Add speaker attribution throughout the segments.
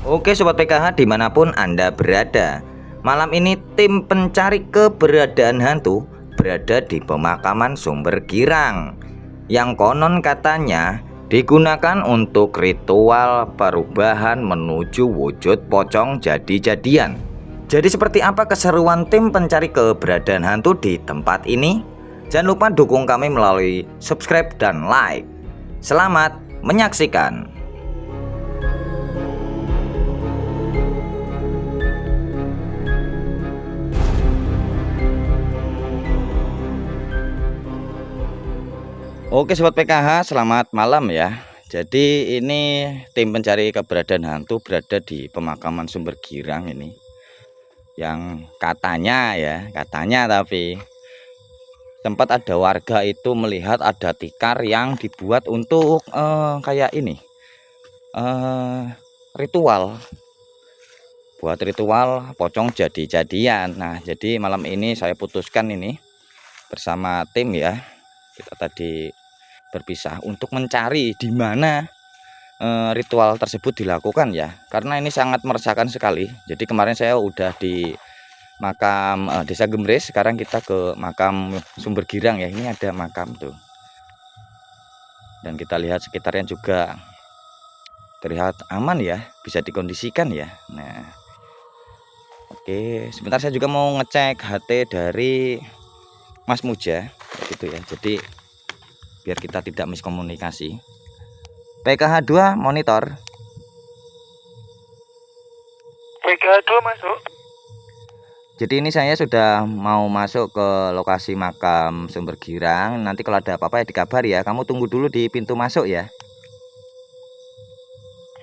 Speaker 1: Oke Sobat PKH dimanapun Anda berada, malam ini tim pencari keberadaan hantu berada di pemakaman Sumber Girang yang konon katanya digunakan untuk ritual perubahan menuju wujud pocong jadi-jadian. Jadi seperti apa keseruan tim pencari keberadaan hantu di tempat ini? Jangan lupa dukung kami melalui subscribe dan like. Selamat menyaksikan. Oke Sobat PKH, selamat malam ya. Jadi ini tim pencari keberadaan hantu berada di pemakaman Sumber Girang ini, yang katanya tapi sempat ada warga itu melihat ada tikar yang dibuat untuk kayak ini ritual, buat ritual pocong jadi-jadian. Nah jadi malam ini saya putuskan ini bersama tim ya, kita tadi berpisah untuk mencari di mana ritual tersebut dilakukan ya, karena ini sangat meresahkan sekali. Jadi kemarin saya udah di makam Desa Gembres, sekarang kita ke makam Sumber Girang ya. Ini ada makam tuh, dan kita lihat sekitarnya juga terlihat aman ya, bisa dikondisikan ya. Nah oke, sebentar saya juga mau ngecek HT dari Mas Muja gitu ya, jadi biar kita tidak miskomunikasi. PKH 2 monitor.
Speaker 2: PKH 2 masuk.
Speaker 1: Jadi ini saya sudah mau masuk ke lokasi makam Sumber Girang. Nanti kalau ada apa-apa ya dikabari ya. Kamu tunggu dulu di pintu masuk ya.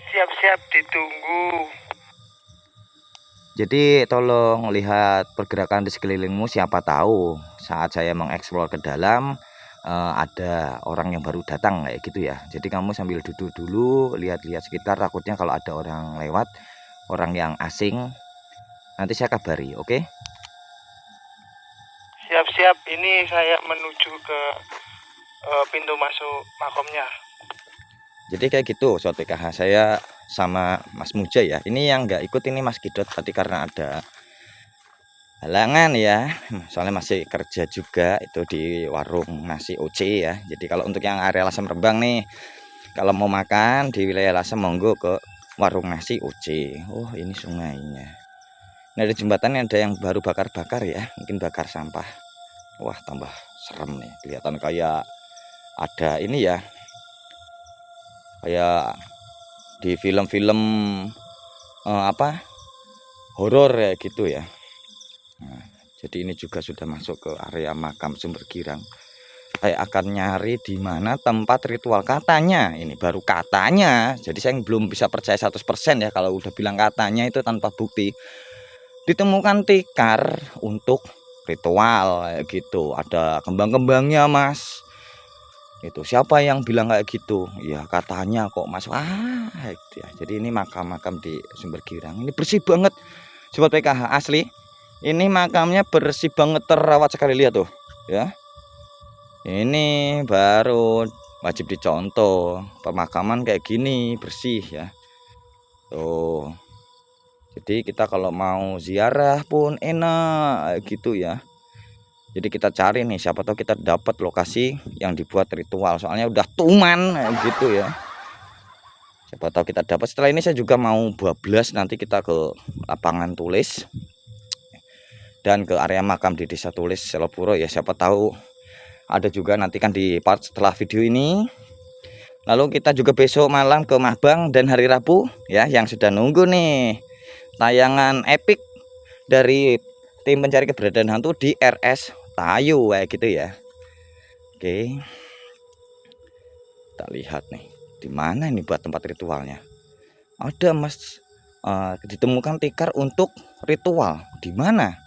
Speaker 2: Siap-siap ditunggu.
Speaker 1: Jadi tolong lihat pergerakan di sekelilingmu, siapa tahu saat saya mengeksplor ke dalam ada orang yang baru datang kayak gitu ya. Jadi kamu sambil duduk dulu, lihat-lihat sekitar, takutnya kalau ada orang lewat, orang yang asing, nanti saya kabari, oke?
Speaker 2: Siap-siap, ini saya menuju ke pintu masuk makomnya.
Speaker 1: Jadi kayak gitu Sobat PKH, saya sama Mas Muja ya. Ini yang nggak ikut ini Mas Kidot tadi karena ada halangan ya, soalnya masih kerja juga itu di warung nasi OC ya. Jadi kalau untuk yang area Lasem Rembang nih, kalau mau makan di wilayah Lasem monggo ke warung nasi OC. Oh ini sungainya. Nah di jembatan ada yang baru bakar-bakar ya, mungkin bakar sampah. Wah tambah serem nih, kelihatan kayak ada ini ya, kayak di film-film horor ya gitu ya. Nah, jadi ini juga sudah masuk ke area makam Sumber Girang. Saya akan nyari di mana tempat ritual, katanya ini baru katanya. Jadi saya belum bisa percaya 100% ya kalau udah bilang katanya itu tanpa bukti. Ditemukan tikar untuk ritual kayak gitu. Ada kembang-kembangnya Mas. Itu siapa yang bilang kayak gitu? Ya katanya kok Mas. Gitu ya. Jadi ini makam-makam di Sumber Girang. Ini bersih banget Sobat PKH, asli. Ini makamnya bersih banget, terawat sekali, lihat tuh ya. Ini baru wajib dicontoh, pemakaman kayak gini bersih ya. Tuh. Jadi kita kalau mau ziarah pun enak gitu ya. Jadi kita cari nih, siapa tahu kita dapat lokasi yang dibuat ritual. Soalnya udah tuman gitu ya. Siapa tahu kita dapat. Setelah ini saya juga mau bablas, nanti kita ke lapangan tulis dan ke area makam di Desa Tulis Selopuro ya. Siapa tahu ada juga, nanti kan di part setelah video ini. Lalu kita juga besok malam ke Mahbang dan hari Rabu ya, yang sudah nunggu nih tayangan epic dari tim pencari keberadaan hantu di RS Tayu kayak gitu ya. Oke, kita lihat nih di mana ini buat tempat ritualnya. Ada Mas, ditemukan tikar untuk ritual di mana?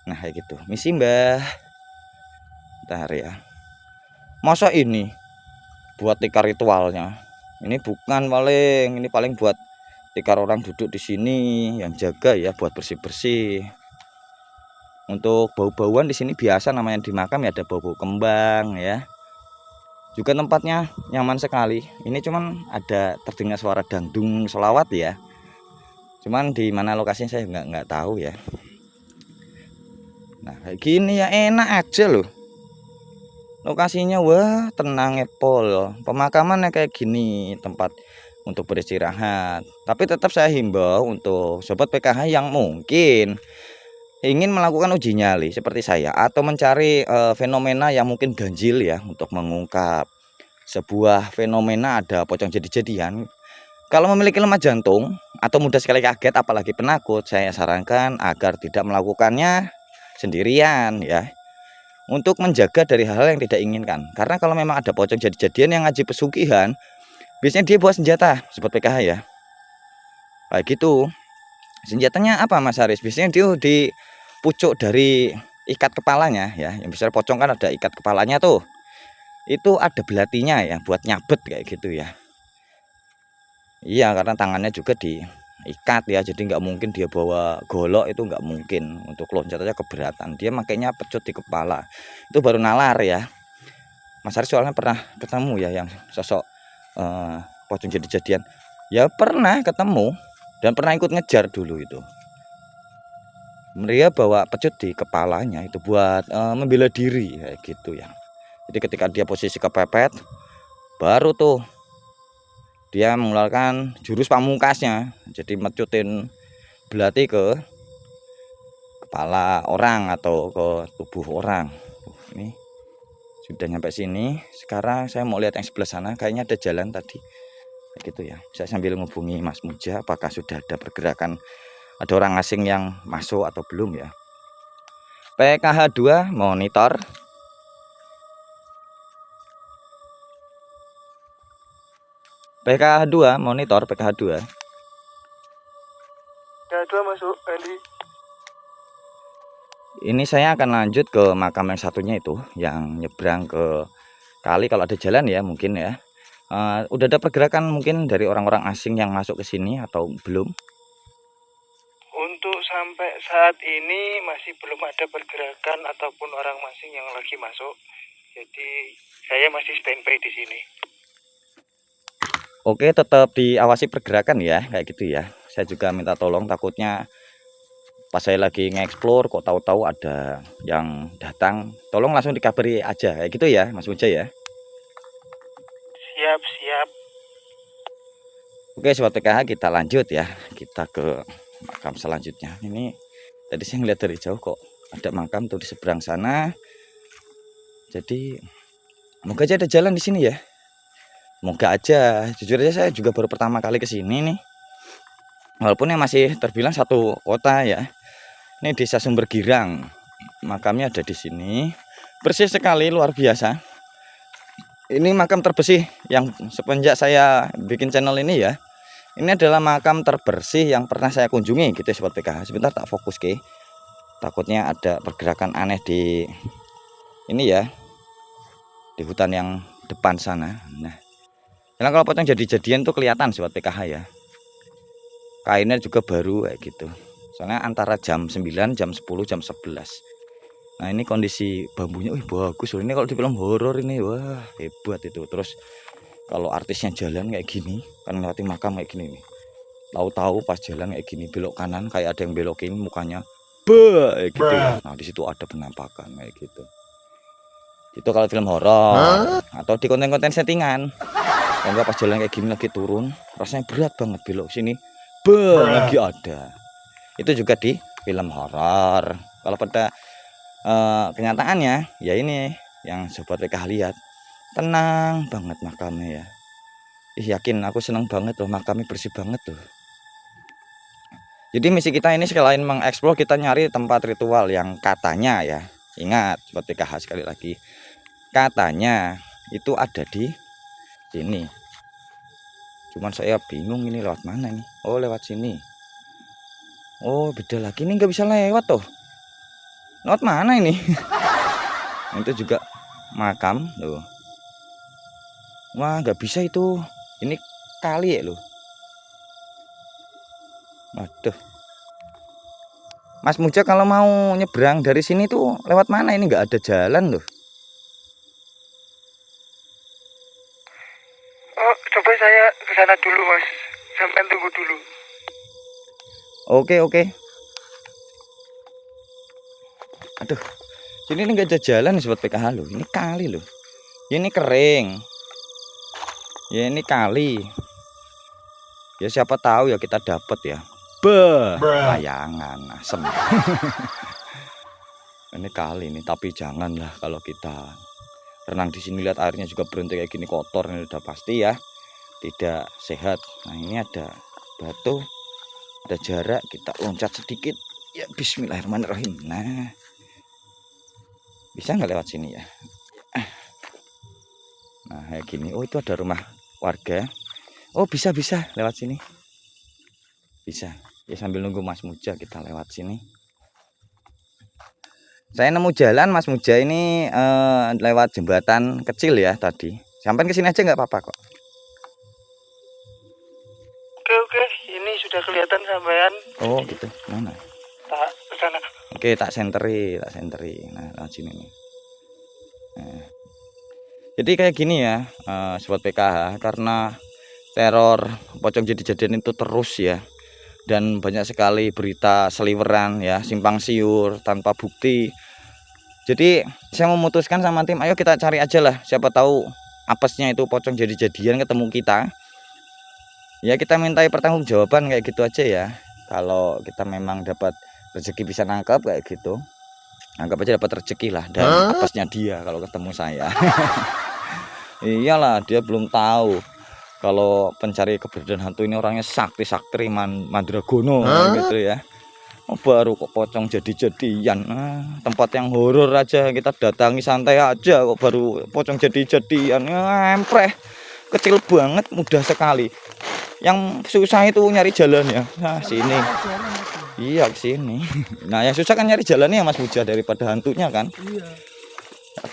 Speaker 1: Nah kayak gitu, misi Mbah. Bentar ya. Masa ini buat tikar ritualnya? Ini bukan paling, ini paling buat tikar orang duduk di sini yang jaga ya, buat bersih-bersih. Untuk bau-bauan di sini biasa namanya di makam ya, ada bau-bau kembang ya. Juga tempatnya nyaman sekali. Ini cuman ada terdengar suara dangdung sholawat ya. Cuman di mana lokasinya saya nggak tahu ya. Nah kayak gini ya enak aja loh. Lokasinya wah tenang epol. Pemakamannya kayak gini, tempat untuk beristirahat. Tapi tetap saya himbau untuk sobat PKH yang mungkin ingin melakukan uji nyali seperti saya atau mencari fenomena yang mungkin ganjil ya, untuk mengungkap sebuah fenomena ada pocong jadi-jadian. Kalau memiliki lemah jantung atau mudah sekali kaget apalagi penakut, saya sarankan agar tidak melakukannya sendirian ya, untuk menjaga dari hal-hal yang tidak inginkan. Karena kalau memang ada pocong jadi-jadian yang ngaji pesugihan, biasanya dia bawa senjata sobat PKH ya, kayak gitu. Senjatanya apa Mas Haris? Biasanya dia di pucuk dari ikat kepalanya ya, yang besar pocong kan ada ikat kepalanya tuh, itu ada belatinya ya buat nyabet kayak gitu ya. Iya, karena tangannya juga diikat ya, jadi nggak mungkin dia bawa golok, itu nggak mungkin. Untuk loncat aja keberatan, dia makanya pecut di kepala, itu baru nalar ya. Mas Haris soalnya pernah ketemu ya yang sosok pocong jadi-jadian ya, pernah ketemu dan pernah ikut ngejar dulu itu. Dia bawa pecut di kepalanya itu buat membela diri kayak gitu ya. Jadi ketika dia posisi kepepet, baru tuh dia mengeluarkan jurus pamungkasnya, jadi mecutin belati ke kepala orang atau ke tubuh orang. Ini sudah nyampe sini. Sekarang saya mau lihat yang sebelah sana, kayaknya ada jalan tadi kayak gitu ya. Saya sambil menghubungi Mas Muja apakah sudah ada pergerakan, ada orang asing yang masuk atau belum ya. PKH 2 monitor. PKH 2 monitor, PKH 2.
Speaker 2: Ya, 2 masuk Bali.
Speaker 1: Ini saya akan lanjut ke makam yang satunya itu, yang nyebrang ke kali kalau ada jalan ya mungkin ya. Udah ada pergerakan mungkin dari orang-orang asing yang masuk ke sini atau belum?
Speaker 2: Untuk sampai saat ini masih belum ada pergerakan ataupun orang asing yang lagi masuk. Jadi saya masih standby di sini.
Speaker 1: Oke, tetap diawasi pergerakan ya, kayak gitu ya. Saya juga minta tolong, takutnya pas saya lagi nge-explore kok tahu-tahu ada yang datang, tolong langsung dikabari aja kayak gitu ya Mas Muja ya.
Speaker 2: Siap.
Speaker 1: Oke sobat PKH, kita lanjut ya, kita ke makam selanjutnya. Ini tadi saya ngeliat dari jauh kok ada makam tuh di seberang sana. Jadi moga aja ada jalan di sini ya. Moga aja. Jujur aja saya juga baru pertama kali ke sini nih. Walaupun yang masih terbilang satu kota ya. Ini desa Sumber Girang. Makamnya ada di sini. Bersih sekali, luar biasa. Ini makam terbersih yang semenjak saya bikin channel ini ya. Ini adalah makam terbersih yang pernah saya kunjungi gitu sobat PKH. Sebentar tak fokus ke. Takutnya ada pergerakan aneh di ini ya. Di hutan yang depan sana. Nah, karena kalau pocong jadi-jadian tuh kelihatan sobat PKH ya. Kainnya juga baru kayak gitu. Soalnya antara jam 9, jam 10, jam 11. Nah, ini kondisi bambunya bagus loh. Ini kalau di film horor ini wah, hebat itu. Terus kalau artisnya jalan kayak gini, kan melewati makam kayak gini nih. Tahu-tahu pas jalan kayak gini belok kanan kayak ada yang belokin mukanya. Kayak gitu ya. Nah, di situ ada penampakan kayak gitu. Itu kalau film horor atau di konten-konten settingan. Kalau enggak pas jalan kayak gini lagi turun, rasanya berat banget belok sini. Lagi ada. Itu juga di film horor. Kalau pada kenyataannya ya ini yang sobat PKH lihat, tenang banget makamnya ya. Yakin aku seneng banget loh, makamnya bersih banget loh. Jadi misi kita ini selain mengeksplor, kita nyari tempat ritual yang katanya ya, ingat sobat PKH sekali lagi, katanya itu ada di sini. Cuman saya bingung ini lewat mana nih. Oh, lewat sini. Oh, beda lagi, ini nggak bisa lewat tuh. Lewat mana ini? Itu juga makam loh. Wah, nggak bisa itu. Ini kali ya loh. Waduh. Mas Muja kalau mau nyebrang dari sini tuh lewat mana? Ini nggak ada jalan loh.
Speaker 2: Oh, coba saya ke sana dulu, Mas. Sampai tunggu dulu.
Speaker 1: Oke, oke. Aduh, sini nggak ada jalan nih sobat PKH loh. Ini kali loh. Ini kering. Ya ini kali. Ya siapa tahu ya kita dapat ya. Layangan asem. Ini kali nih, tapi janganlah kalau kita renang di sini lihat airnya juga berhenti kayak gini kotor, ini udah pasti ya tidak sehat. Nah ini ada batu, ada jarak, kita loncat sedikit. Ya Bismillahirrahmanirrahim. Nah bisa nggak lewat sini ya? Nah kayak gini. Oh itu ada rumah warga. Oh bisa lewat sini. Bisa. Ya sambil nunggu Mas Muja kita lewat sini. Saya nemu jalan Mas Muja ini lewat jembatan kecil ya tadi. Sampai ke sini aja nggak apa-apa kok.
Speaker 2: Oke, ini sudah kelihatan sampean.
Speaker 1: Oh gitu. Mana?
Speaker 2: Tak ke sana.
Speaker 1: Oke, tak senteri. Nah, lewat sini nih. Nah. Jadi kayak gini ya, sobat PKH, karena teror pocong jadi-jadian itu terus ya. Dan banyak sekali berita seliweran ya, simpang siur tanpa bukti. Jadi saya memutuskan sama tim, ayo kita cari aja lah, siapa tahu apesnya itu pocong jadi-jadian ketemu kita. Ya kita mintai pertanggungjawaban kayak gitu aja ya. Kalau kita memang dapat rezeki bisa nangkap kayak gitu, anggap aja dapat rezeki lah. Dan apesnya dia kalau ketemu saya. Iyalah, dia belum tahu kalau pencari keberadaan hantu ini orangnya sakti mandragono gitu ya. Oh, baru kok pocong jadi-jadian. Tempat yang horor aja kita datangi santai aja kok baru pocong jadi-jadian. Empreh, kecil banget, mudah sekali. Yang susah itu nyari jalan ya. Nah sini, iya sini. Nah yang susah kan nyari jalannya ya Mas Muja daripada hantunya kan.
Speaker 2: Iya.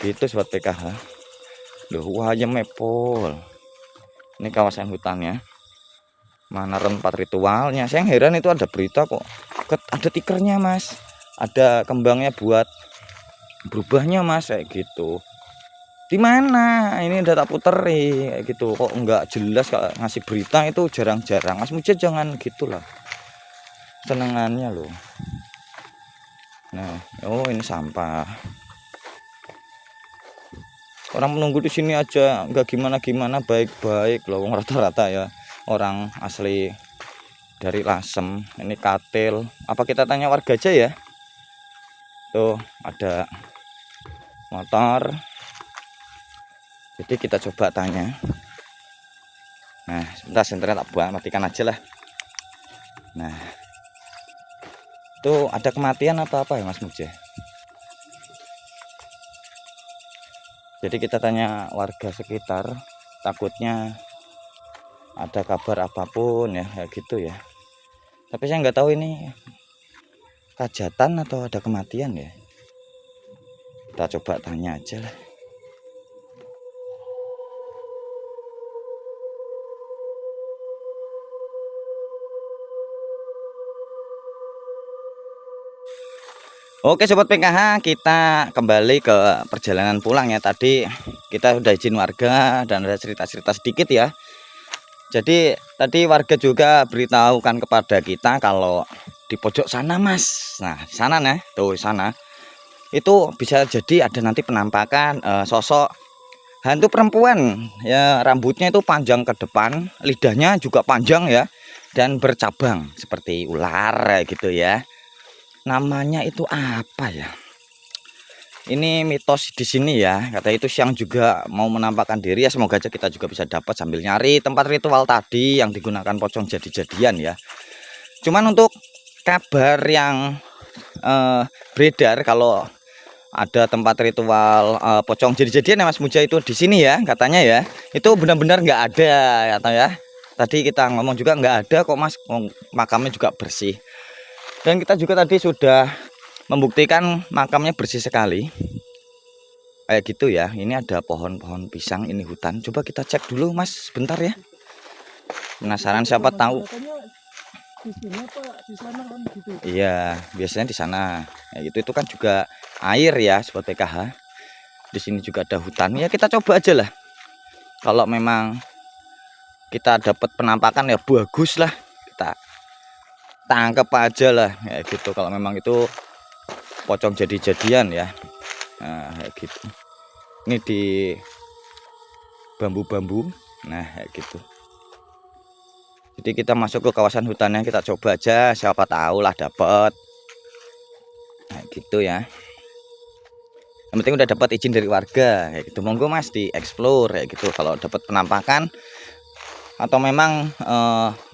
Speaker 1: Gitu sobat PKH. Loh, wayam mepol. Ini kawasan hutannya. Mana tempat ritualnya? Saya heran itu ada berita kok. Ada tikernya Mas. Ada kembangnya buat berubahnya Mas kayak gitu. Di mana? Ini udah tak puteri kayak gitu. Kok nggak jelas kalau ngasih berita itu jarang-jarang. Mas Muja jangan gitulah. Senengannya loh. Nah, oh ini sampah. Orang menunggu di sini aja nggak gimana-gimana, baik-baik loh, rata-rata ya orang asli dari Lasem. Ini katil. Apa kita tanya warga aja ya? Tuh ada motor. Jadi kita coba tanya. Nah, sebentar senternya tak buat, matikan aja lah. Nah, itu ada kematian atau apa ya Mas Muja? Jadi kita tanya warga sekitar, takutnya ada kabar apapun ya, kayak gitu ya. Tapi saya nggak tahu ini kajatan atau ada kematian ya. Kita coba tanya aja lah. Oke sobat PKH, kita kembali ke perjalanan pulang ya. Tadi kita udah izin warga dan ada cerita-cerita sedikit ya. Jadi tadi warga juga beritahukan kepada kita kalau di pojok sana Mas. Nah sana nah, tuh sana. Itu bisa jadi ada nanti penampakan sosok hantu perempuan. Ya rambutnya itu panjang ke depan, lidahnya juga panjang ya. Dan bercabang seperti ular gitu ya. Namanya itu apa ya? Ini mitos di sini ya. Kata itu siang juga mau menampakkan diri ya. Semoga aja kita juga bisa dapat sambil nyari tempat ritual tadi yang digunakan pocong jadi-jadian ya. Cuman untuk kabar yang beredar kalau ada tempat ritual pocong jadi-jadian ya Mas Muja itu di sini ya katanya ya. Itu benar-benar nggak ada atau ya. Tadi kita ngomong juga nggak ada kok Mas. Makamnya juga bersih. Dan kita juga tadi sudah membuktikan makamnya bersih sekali. Kayak gitu ya. Ini ada pohon-pohon pisang, ini hutan. Coba kita cek dulu Mas, bentar ya. Penasaran siapa tahu. Iya, biasanya di sana. Ya gitu itu kan juga air ya, sobat PKH. Di sini juga ada hutan. Ya kita coba aja lah. Kalau memang kita dapat penampakan ya bagus lah. Kita tangkep aja lah ya gitu kalau memang itu pocong jadi-jadian ya. Nah kayak gitu, ini di bambu-bambu. Nah kayak gitu, jadi kita masuk ke kawasan hutannya, kita coba aja, siapa tahu lah dapet. Nah gitu ya, yang penting udah dapat izin dari warga kayak gitu. Monggo mas di explore kayak gitu kalau dapat penampakan atau memang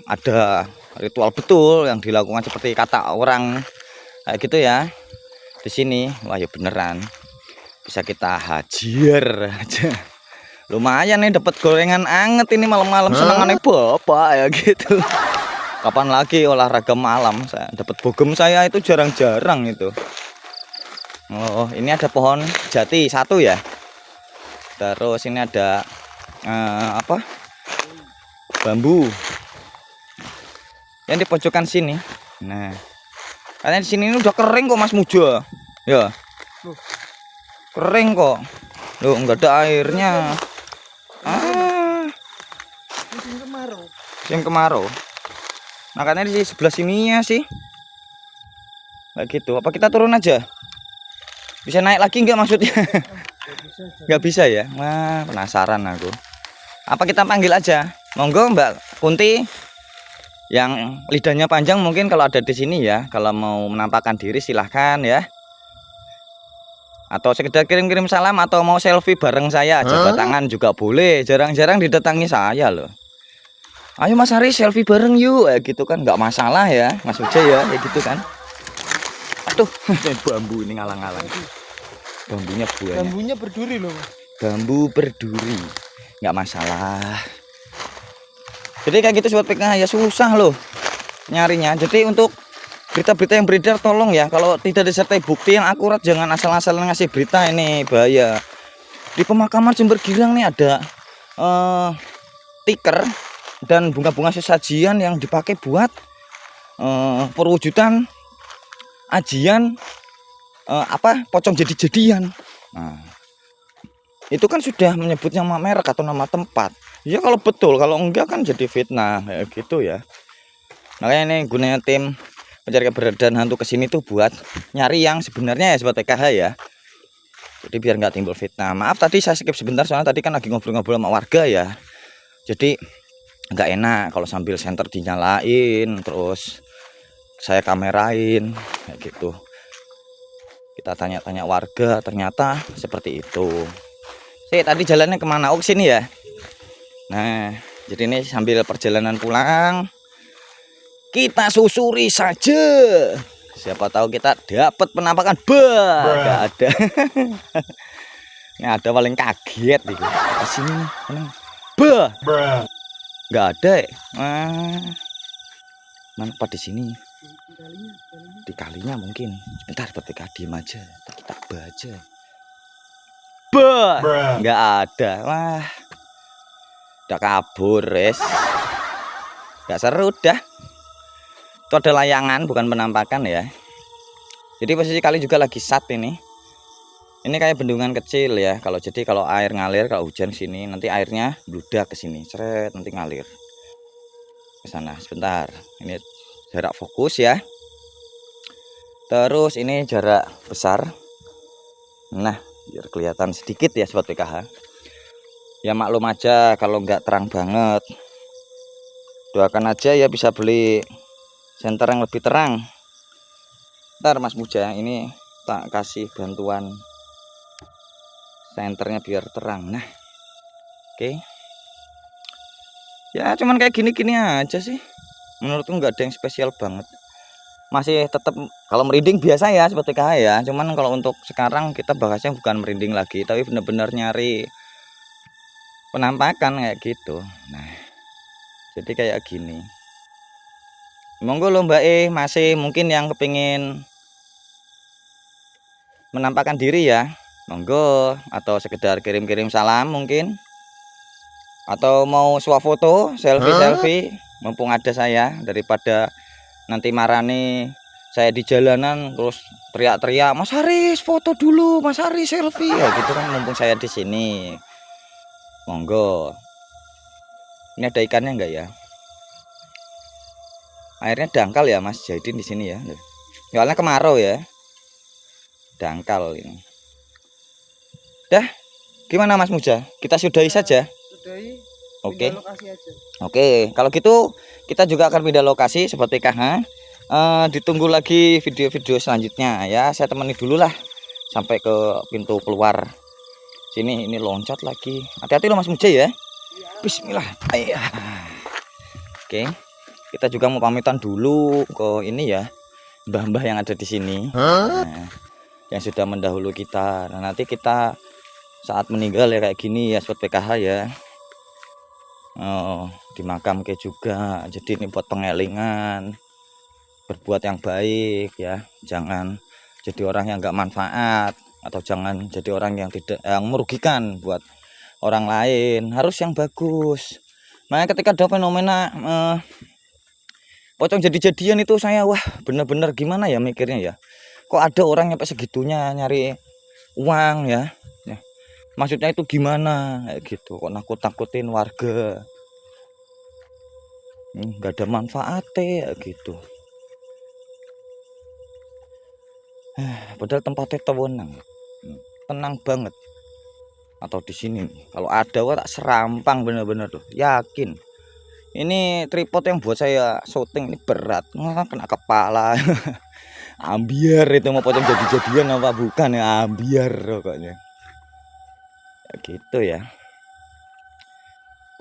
Speaker 1: ada ritual betul yang dilakukan seperti kata orang kayak gitu ya di sini. Wah ya beneran bisa kita hajar aja. Lumayan nih dapat gorengan anget ini malam-malam, senengannya bapak ya gitu. Kapan lagi olahraga malam, saya dapat bogem, saya itu jarang-jarang itu. Oh ini ada pohon jati satu ya, terus ini ada apa, bambu yang di pojokan sini. Nah karena di sini ini udah kering kok Mas Muja ya, kering kok loh, nggak ada airnya. Musim kemarau. Nah karena di sebelah sininya sih kayak gitu. Apa kita turun aja, bisa naik lagi nggak maksudnya? Nggak bisa ya. Wah penasaran aku. Apa kita panggil aja? Monggo Mbak Kunti yang lidahnya panjang, mungkin kalau ada di sini ya, kalau mau menampakkan diri silahkan ya. Atau sekedar kirim-kirim salam atau mau selfie bareng saya, jabat tangan juga boleh. Jarang-jarang didatangi saya loh. Ayo Mas Hari selfie bareng yuk, gitu kan nggak masalah ya Mas Uja ya, kayak gitu kan. Aduh bambu ini ngalang-ngalang. Bambunya banyak.
Speaker 2: Bambunya berduri loh.
Speaker 1: Bambu berduri, nggak masalah. Jadi kayak gitu sobat PK ya, susah loh nyarinya. Jadi untuk berita-berita yang beredar tolong ya, kalau tidak disertai bukti yang akurat jangan asal-asalan ngasih berita, ini bahaya. Di pemakaman Sumber Girang nih ada stiker dan bunga-bunga sesajian yang dipakai buat perwujudan ajian apa, pocong jadi-jadian. Nah, itu kan sudah menyebut nama merek atau nama tempat ya kalau betul, kalau enggak kan jadi fitnah kayak gitu ya. Makanya ini gunanya tim mencari keberadaan hantu kesini tuh buat nyari yang sebenarnya ya sobat PKH ya, jadi biar nggak timbul fitnah. Maaf tadi saya skip sebentar soalnya tadi kan lagi ngobrol-ngobrol sama warga ya, jadi nggak enak kalau sambil senter dinyalain terus saya kamerain kayak gitu. Kita tanya-tanya warga, ternyata seperti itu. Tadi jalannya kemana? Oh sini ya. Nah jadi ini sambil perjalanan pulang kita susuri saja, siapa tahu kita dapat penampakan. Nggak ada. Ini ada paling kaget nih ke sini. Nggak ada ya. Mana apa di sini? Di kalinya mungkin. Sebentar ketika diem aja, kita baca. Nggak ada. Wah udah kabur res, nggak seru dah. Itu ada layangan bukan penampakan ya. Jadi posisi kali juga lagi sat ini. Ini kayak bendungan kecil ya. Kalau jadi kalau air ngalir, kalau hujan sini nanti airnya bludak ke sini, seret nanti ngalir ke sana. Sebentar, ini jarak fokus ya. Terus ini jarak besar. Nah biar kelihatan sedikit ya sobat PKH. Ya maklum aja kalau nggak terang banget. Doakan aja ya bisa beli senter yang lebih terang. Ntar Mas Muja ini tak kasih bantuan senternya biar terang. Nah oke. Ya cuman kayak gini-gini aja sih. Menurutku nggak ada yang spesial banget. Masih tetap kalau merinding biasa ya seperti PKH ya. Cuman kalau untuk sekarang kita bahasnya bukan merinding lagi, tapi benar-benar nyari penampakan kayak gitu. Nah jadi kayak gini. Monggo lo Mbak masih mungkin yang kepingin menampakkan diri ya, monggo, atau sekedar kirim-kirim salam mungkin, atau mau swafoto selfie mumpung ada saya, daripada nanti marani saya di jalanan terus teriak-teriak Mas Haris foto dulu, Mas Haris selfie ya gitu kan, mumpung saya di sini. Monggo. Ini ada ikannya enggak ya? Airnya dangkal ya Mas Jaidin di sini ya. Soalnya kemarau ya. Dangkal ini. Dah, gimana Mas Muja? Kita sudahi saja.
Speaker 2: Sudahi.
Speaker 1: Oke.
Speaker 2: Pindah lokasi aja.
Speaker 1: Oke, kalau gitu kita juga akan pindah lokasi seperti PKH. Ditunggu lagi video-video selanjutnya ya. Saya temani dulu lah sampai ke pintu keluar. Sini ini loncat lagi. Hati-hati loh Mas Muja ya. Bismillah. Ayah. Oke. Kita juga mau pamitan dulu ke ini ya. Mbah-mbah yang ada di sini. Nah, yang sudah mendahulu kita. Nah, nanti kita saat meninggal ya kayak gini ya sobat PKH ya. Oh, dimakamke juga. Jadi ini buat pengelingan. Berbuat yang baik ya. Jangan jadi orang yang enggak manfaat atau jangan jadi orang yang tidak yang merugikan buat orang lain. Harus yang bagus. Makanya ketika ada fenomena pocong jadi-jadian itu saya wah bener-bener gimana ya mikirnya ya. Kok ada orang sampai segitunya nyari uang ya. Maksudnya itu gimana kayak gitu. Kok nakut-nakutin warga. Nggak ada manfaatnya gitu. Padahal tempatnya tenang banget. Atau di sini kalau ada wah tak serampang bener-bener tuh, yakin. Ini tripod yang buat saya syuting ini berat, kena kepala. Ambiar itu mau pocong jadi-jadian apa bukan ya, ambiar pokoknya. Ya gitu ya.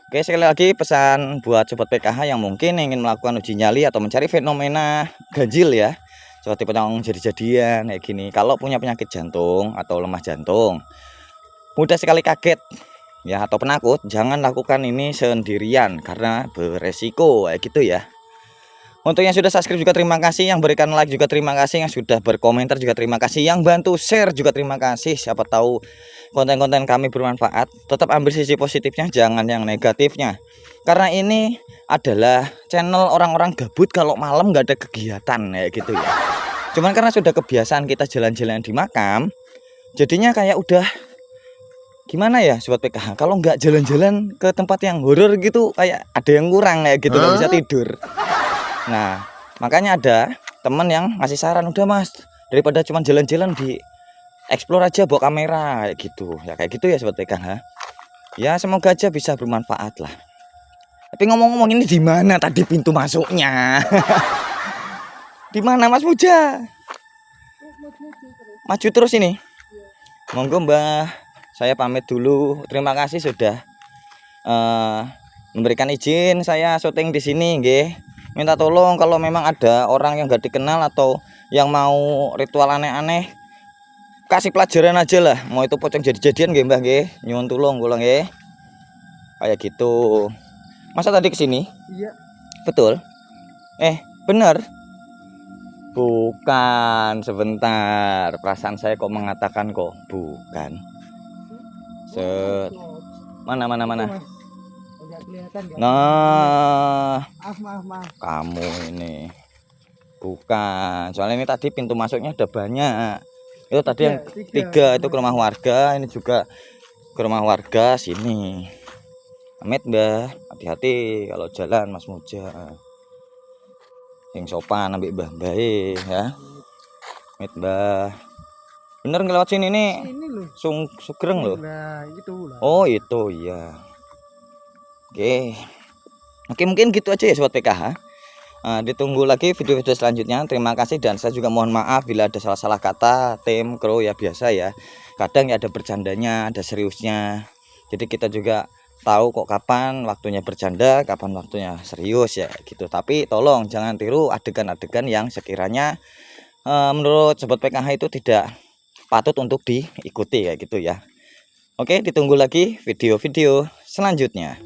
Speaker 1: Oke, sekali lagi pesan buat sobat PKH yang mungkin ingin melakukan uji nyali atau mencari fenomena ganjil ya. Seperti pocong jadi-jadian kayak gini. Kalau punya penyakit jantung atau lemah jantung, mudah sekali kaget ya atau penakut, jangan lakukan ini sendirian karena beresiko kayak gitu ya. Untuk yang sudah subscribe juga terima kasih, yang berikan like juga terima kasih, yang sudah berkomentar juga terima kasih, yang bantu share juga terima kasih. Siapa tahu konten-konten kami bermanfaat. Tetap ambil sisi positifnya, jangan yang negatifnya. Karena ini adalah channel orang-orang gabut kalau malam nggak ada kegiatan kayak gitu ya. Cuman karena sudah kebiasaan kita jalan-jalan di makam, jadinya kayak udah gimana ya sobat PKH, kalau nggak jalan-jalan ke tempat yang horor gitu kayak ada yang kurang kayak gitu, nggak bisa tidur. Nah makanya ada temen yang ngasih saran, udah Mas daripada cuma jalan-jalan di explore aja bawa kamera kayak gitu ya, kayak gitu ya sobat PKH ya. Semoga aja bisa bermanfaat lah. Tapi ngomong-ngomong ini di mana tadi pintu masuknya? Di mana Mas Muja? Maju terus ini. Monggo Mbah. Saya pamit dulu. Terima kasih sudah memberikan izin saya syuting di sini, nggih. Minta tolong kalau memang ada orang yang gak dikenal atau yang mau ritual aneh-aneh, kasih pelajaran aja lah. Mau itu pocong jadi-jadian nggih, Mbah nggih. Nyuwun tulung kula nggih. Kayak gitu. Masa tadi ke sini?
Speaker 2: Iya.
Speaker 1: Betul. Bener. Bukan, sebentar. Perasaan saya kok mengatakan kok bukan. Mana. Nah,
Speaker 2: Maaf.
Speaker 1: kamu ini bukan. Soalnya ini tadi pintu masuknya ada banyak. Itu tadi yang tiga itu ke rumah warga, ini juga ke rumah warga sini. Amit Mbah, hati-hati kalau jalan Mas Muja. Yang sopan ambil Mbah ya. Amit Mbah. Bener ngelewat sini nih.
Speaker 2: Ini loh.
Speaker 1: Sugreng loh.
Speaker 2: Nah, itu lah.
Speaker 1: Oh, itu iya. Oke, mungkin gitu aja ya sobat PKH. Ditunggu lagi video-video selanjutnya. Terima kasih dan saya juga mohon maaf bila ada salah-salah kata. Tim kru ya biasa ya. Kadang ya ada bercandanya, ada seriusnya. Jadi kita juga tahu kok kapan waktunya bercanda, kapan waktunya serius ya gitu. Tapi tolong jangan tiru adegan-adegan yang sekiranya menurut sobat PKH itu tidak patut untuk diikuti ya gitu ya. Oke, ditunggu lagi video-video selanjutnya.